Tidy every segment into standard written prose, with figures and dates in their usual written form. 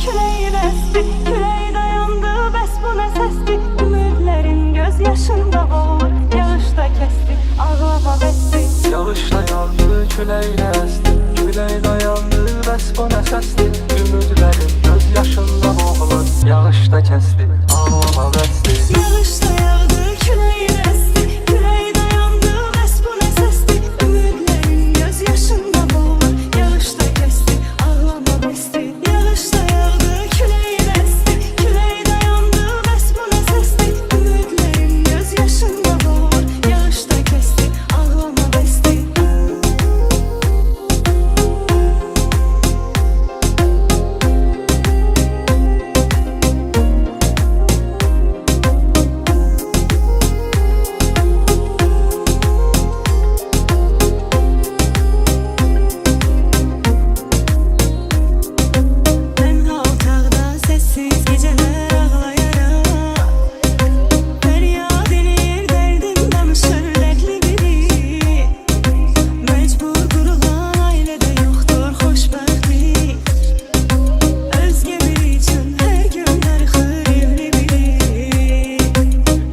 küleyin esti. Küley dayandı, bəs bu nə səsdi? Ümidlərin göz yaşında boğulur. Yağış da kesti, ağlama bəsdi. Yağış da yandı, küley esti. Küley dayandı, bəs bu nə səsdi? Ümidlərin göz yaşında boğulur. Yağış da kesti, ağlama bəsdi. Yağış da yağdı, küleyin esti. Küley dayandı, bəs bu nə səsdi? Ümidlərin göz yaşında boğulur. Yağış da kesti, ağlama bəsdi. Yağış da yağdı, küleyin esti. Küley dayandı, bəs bu nə səsdi? Ümidlərin göz yaşında boğulur. Yağış da kesti, ağlama bəsdi. Tenha otaqda sessiz gecələr ağlayaram. Fəryad eləyir dərdim danışır dərdli biri. Məcbur qurulan ailədə yoxdur xoşbəxtlik. Özgə biri üçün hər gün darıxır evli biri.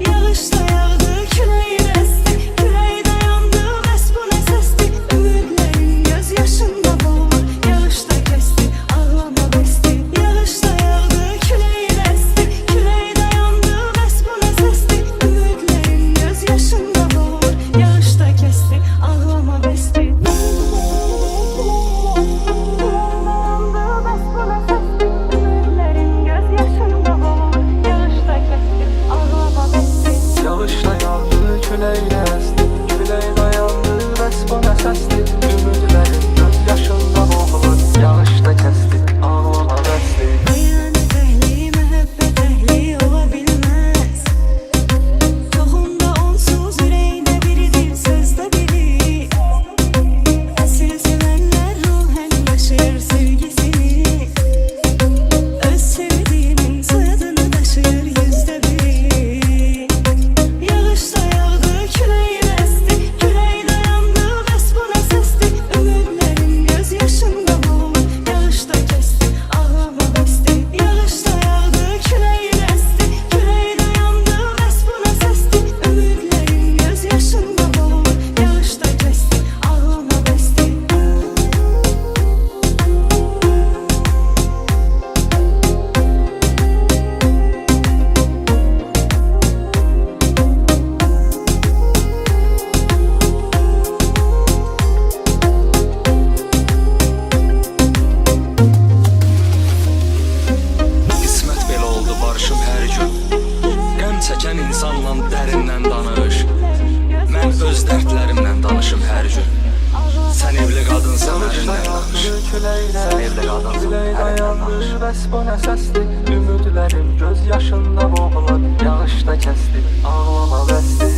Yağış da yağdı, küleyin esti. Küley dayandı, bəs bu nə səsdi? Ümidlərin göz yaşında boğulur. Yağış da kesti, ağlama bəsdi. Yağış da yağdı, küleyin esti. Küley dayandı, bəs bu nə səsdi? Ümidlərin göz yaşında boğulur. Yağış da kesti, ağlama bəsdi. Ümidlərin göz yaşında boğulur. Yağış da kesti, ağlama bəsdi. Yağış da yandı, küley esti. Küley dayandı, bəs bu nə səsdi? Ümidlərin göz yaşında boğulur. Yağış da kesti, ağlama bəsdi. Xəyanət əhli, məhəbbət əhli ola bilməz. Toxumda onsuz, ürəkdə biridir, sözdə biri. Əsl sevənlər ruhən yaşayır sevgisini. Öz sevdiğinin soyadını daşıyır yüzdə biri. Yağış da yağdı, küleyin esti. Küley dayandı, bəs bu nə səsdi? Ümidlərin göz yaşında boğulur. Yağış da kesti, ağlama bəsdi. Yağış da yağdı, küleyin esti. Küley dayandı, bəs bu nə səsdi? Ümidlərin göz yaşında boğulur. Yağış da kesti, ağlama bəsdi. Qismət belə oldu barışım hər gün. Qəm çəkən insanla dərindən danış. Mən öz dərdlərimlə danışım hər gün. Sən evli qadınsan, Yağış da ərindən danış. yandı, küley Sən evli esti. qadınsan, Küley ərindən dayandı, danış. bəs bu nə səsdi? Ümidlərin göz yaşında boğulur. Yağış da kesti, ağlama bəsdi.